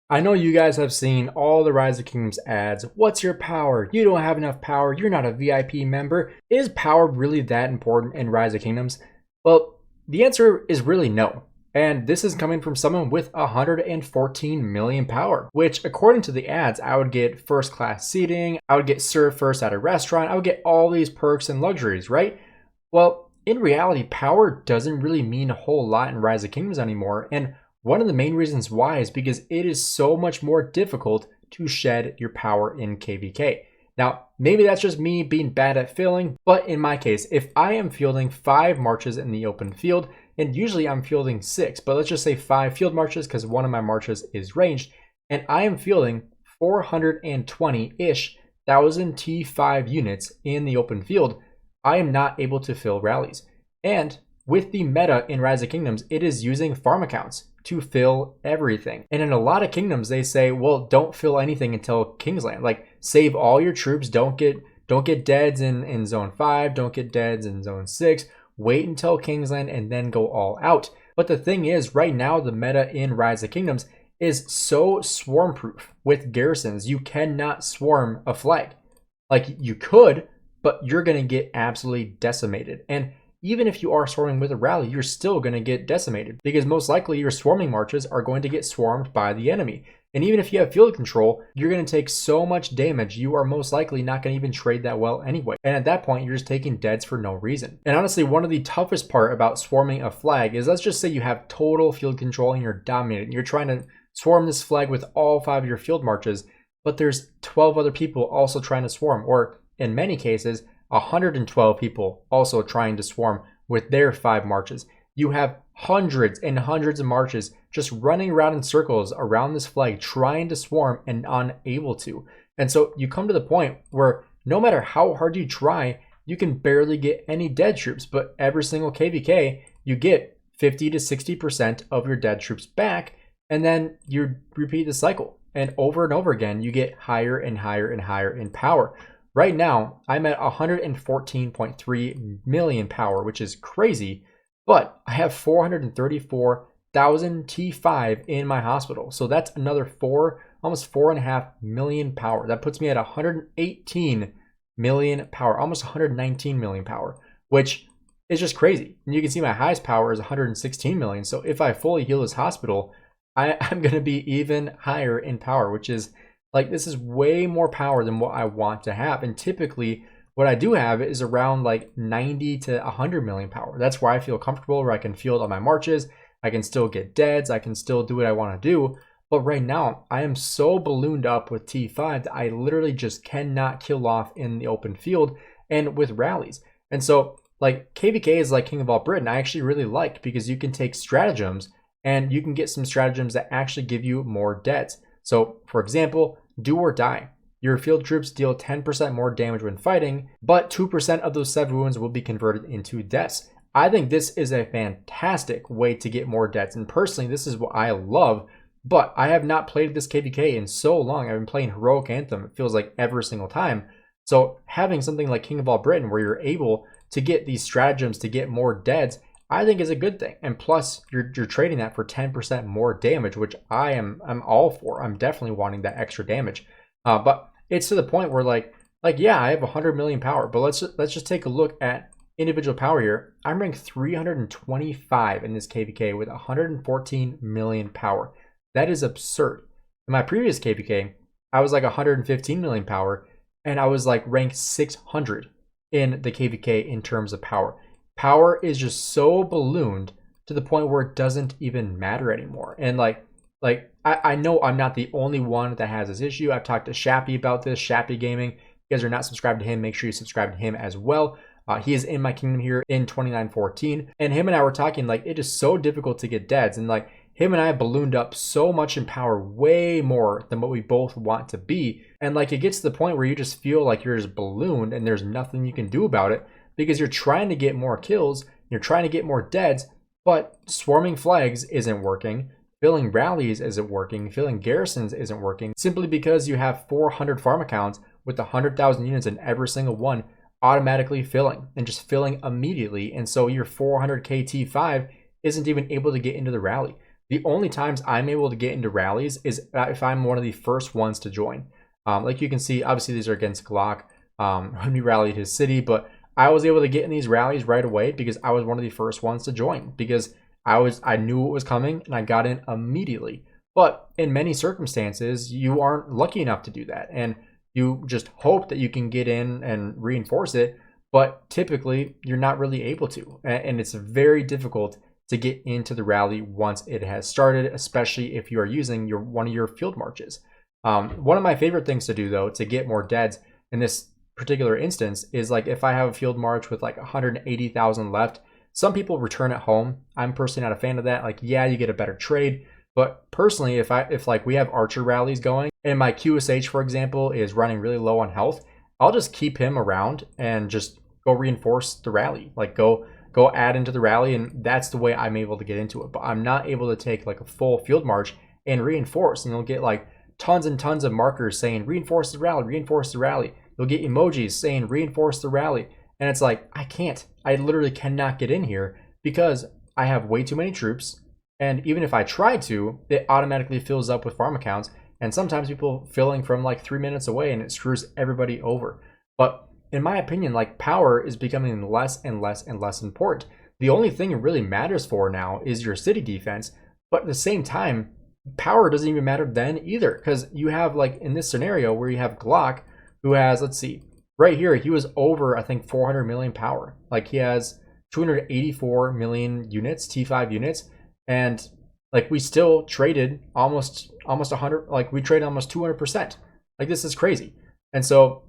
I know you guys have seen all the Rise of Kingdoms ads. What's your power? You don't have enough power. You're not a VIP member. Is power really that important in Rise of Kingdoms? Well, the answer is really no. And this is coming from someone with 114 million power, which according to the ads, I would get first class seating, I would get served first at a restaurant, I would get all these perks and luxuries, right? Well, in reality, power doesn't really mean a whole lot in Rise of Kingdoms anymore. And one of the main reasons why is because it is so much more difficult to shed your power in KVK. Now, maybe that's just me being bad at fielding, but in my case, if I am fielding 5 marches in the open field, and usually I'm fielding 6, but let's just say 5 field marches because one of my marches is ranged, and I am fielding 420-ish thousand T5 units in the open field, I am not able to fill rallies. And with the meta in Rise of Kingdoms, it is using farm accounts to fill everything. And in a lot of kingdoms, they say, well, don't fill anything until Kingsland. Like, save all your troops, don't get deads in zone 5, don't get deads in zone 6, wait until Kingsland and then go all out. But the thing is, right now, the meta in Rise of Kingdoms is so swarm proof with garrisons. You cannot swarm a flag. Like, you could, but you're gonna get absolutely decimated. And even if you are swarming with a rally, you're still going to get decimated because most likely your swarming marches are going to get swarmed by the enemy. And even if you have field control, you're going to take so much damage, you are most likely not going to even trade that well anyway. And at that point, you're just taking deads for no reason. And honestly, one of the toughest part about swarming a flag is, let's just say you have total field control and you're dominating. You're trying to swarm this flag with all 5 of your field marches, but there's 12 other people also trying to swarm, or in many cases, 112 people also trying to swarm with their 5 marches. You have hundreds and hundreds of marches just running around in circles around this flag trying to swarm and unable to. And so you come to the point where no matter how hard you try, you can barely get any dead troops, but every single KVK, you get 50 to 60% of your dead troops back, and then you repeat the cycle. And over again, you get higher and higher and higher in power. Right now, I'm at 114.3 million power, which is crazy, but I have 434,000 T5 in my hospital. So that's another almost 4.5 million power. That puts me at 118 million power, almost 119 million power, which is just crazy. And you can see my highest power is 116 million. So if I fully heal this hospital, I'm going to be even higher in power, which is like, this is way more power than what I want to have. And typically what I do have is around like 90 to 100 million power. That's where I feel comfortable, where I can field on my marches. I can still get deads. I can still do what I want to do. But right now I am so ballooned up with T5 that I literally just cannot kill off in the open field and with rallies. And so like KVK is like King of all Britain. I actually really like, because you can take stratagems and you can get some stratagems that actually give you more deads. So for example, do or die. Your field troops deal 10% more damage when fighting, but 2% of those 7 wounds will be converted into deaths. I think this is a fantastic way to get more deaths, and personally, this is what I love, but I have not played this KVK in so long. I've been playing Heroic Anthem, it feels like every single time. So having something like King of all Britain, where you're able to get these stratagems to get more deads, I think is a good thing. And plus, you're trading that for 10% more damage, which I'm all for. I'm definitely wanting that extra damage. But it's to the point where like yeah, I have 100 million power, but let's just take a look at individual power here. I'm ranked 325 in this KVK with 114 million power. That is absurd. In my previous KVK, I was like 115 million power, and I was like ranked 600 in the KVK in terms of power. Power is just so ballooned to the point where it doesn't even matter anymore. And like I know I'm not the only one that has this issue. I've talked to Shappy about this, Shappy Gaming. If you guys are not subscribed to him, make sure you subscribe to him as well. He is in my kingdom here in 2914. And him and I were talking, like, it is so difficult to get deads. And like, him and I ballooned up so much in power, way more than what we both want to be. And like, it gets to the point where you just feel like you're just ballooned and there's nothing you can do about it, because you're trying to get more kills, you're trying to get more deads, but swarming flags isn't working, filling rallies isn't working, filling garrisons isn't working, simply because you have 400 farm accounts with 100,000 units in every single one automatically filling and just filling immediately. And so your 400k T5 isn't even able to get into the rally. The only times I'm able to get into rallies is if I'm one of the first ones to join. Like you can see, obviously these are against Glock when we rallied his city, but I was able to get in these rallies right away because I was one of the first ones to join, because I knew what was coming and I got in immediately. But in many circumstances, you aren't lucky enough to do that, and you just hope that you can get in and reinforce it, but typically you're not really able to, and it's very difficult to get into the rally once it has started, especially if you are using one of your field marches. One of my favorite things to do, though, to get more deads in this particular instance is like if I have a field march with like 180,000 left, some people return at home. I'm personally not a fan of that. Like, yeah, you get a better trade, but personally, if like we have archer rallies going and my QSH, for example, is running really low on health, I'll just keep him around and just go reinforce the rally. Like go add into the rally, and that's the way I'm able to get into it. But I'm not able to take like a full field march and reinforce, and you'll get like tons and tons of markers saying reinforce the rally, reinforce the rally. You'll get emojis saying reinforce the rally, and it's like, I literally cannot get in here because I have way too many troops, and even if I try to, it automatically fills up with farm accounts, and sometimes people filling from like 3 minutes away, and it screws everybody over. But in my opinion, like, power is becoming less and less and less important. The only thing it really matters for now is your city defense, but at the same time, power doesn't even matter then either, because you have, like, in this scenario where you have Glock, who has, let's see, right here, he was over, I think, 400 million power. Like, he has 284 million units, T5 units, and like we still traded almost 100, like we traded almost 200%. Like, this is crazy. And so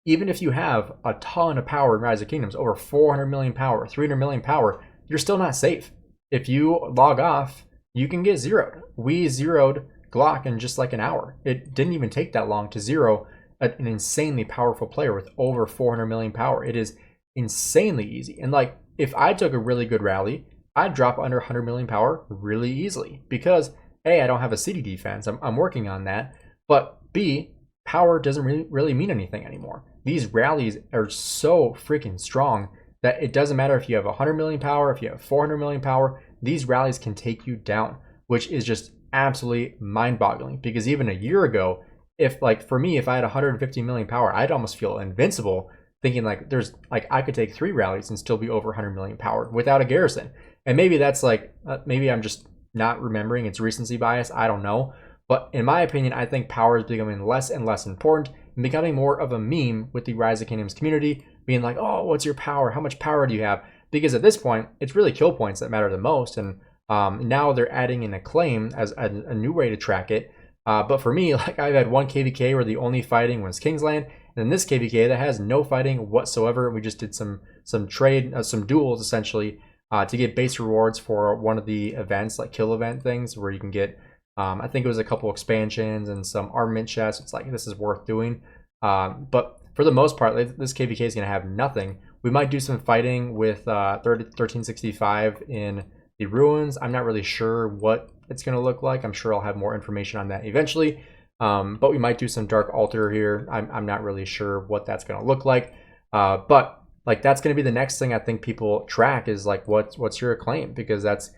even if you have a ton of power in Rise of Kingdoms, over 400 million power, 300 million power, you're still not safe. If you log off, you can get zeroed. We zeroed Glock in just like an hour. It didn't even take that long to zero an insanely powerful player with over 400 million power. It is insanely easy. And like, if I took a really good rally, I'd drop under 100 million power really easily because A, I don't have a city defense. I'm working on that. But B, power doesn't really mean anything anymore. These rallies are so freaking strong that it doesn't matter if you have 100 million power, if you have 400 million power, these rallies can take you down, which is just absolutely mind-boggling. Because even a year ago, if, like, for me, if I had 150 million power, I'd almost feel invincible, thinking like there's like I could take 3 rallies and still be over 100 million power without a garrison. And maybe that's like maybe I'm just not remembering, it's recency bias, I don't know. But in my opinion, I think power is becoming less and less important and becoming more of a meme with the Rise of Kingdoms community, being like, oh, what's your power? How much power do you have? Because at this point, it's really kill points that matter the most. And now they're adding in acclaim as a new way to track it. But for me, like, I've had one KVK where the only fighting was Kingsland, and in this KVK that has no fighting whatsoever. We just did some trade, some duels essentially, to get base rewards for one of the events, like kill event things, where you can get, I think it was a couple expansions and some armament chests. It's like, this is worth doing. But for the most part, this KVK is going to have nothing. We might do some fighting with 1365 in the ruins. I'm not really sure what it's going to look like. I'm sure I'll have more information on that eventually. But we might do some dark altar here. I'm not really sure what that's going to look like. But like, that's going to be the next thing I think people track, is like, what's your acclaim? Because that's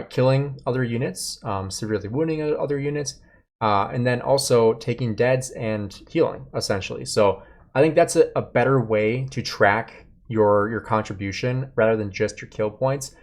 killing other units, severely wounding other units, and then also taking deads and healing, essentially. So I think that's a better way to track your contribution rather than just your kill points,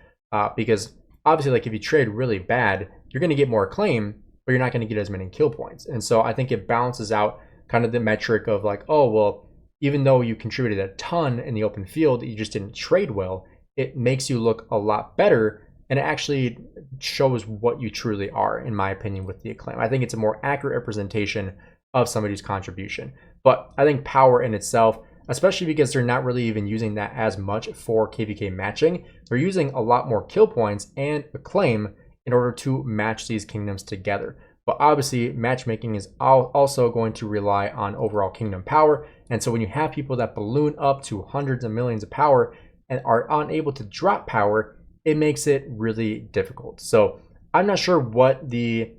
because obviously, like, if you trade really bad, you're going to get more acclaim, but you're not going to get as many kill points. And so I think it balances out kind of the metric of like, oh, well, even though you contributed a ton in the open field, you just didn't trade well, it makes you look a lot better, and it actually shows what you truly are, in my opinion, with the acclaim. I think it's a more accurate representation of somebody's contribution. But I think power in itself, especially because they're not really even using that as much for KVK matching, they're using a lot more kill points and acclaim in order to match these kingdoms together. But obviously, matchmaking is also going to rely on overall kingdom power. And so when you have people that balloon up to hundreds of millions of power and are unable to drop power, it makes it really difficult. So I'm not sure what the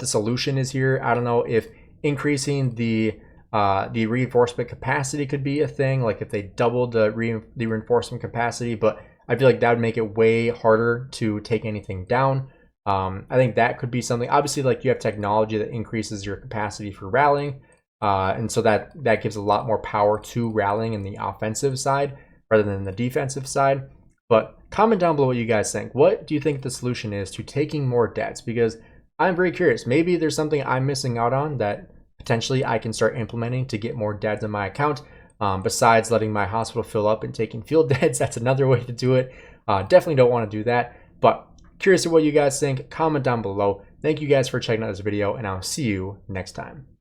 solution is here. I don't know if increasing the reinforcement capacity could be a thing, like if they doubled the reinforcement capacity, but I feel like that would make it way harder to take anything down. I think that could be something. Obviously, like you have technology that increases your capacity for rallying, and so that gives a lot more power to rallying in the offensive side rather than the defensive side. But comment down below what you guys think. What do you think the solution is to taking more deads? Because I'm very curious. Maybe there's something I'm missing out on that potentially I can start implementing to get more deads in my account. Besides letting my hospital fill up and taking field deads, that's another way to do it. Definitely don't want to do that. But curious of what you guys think. Comment down below. Thank you guys for checking out this video, and I'll see you next time.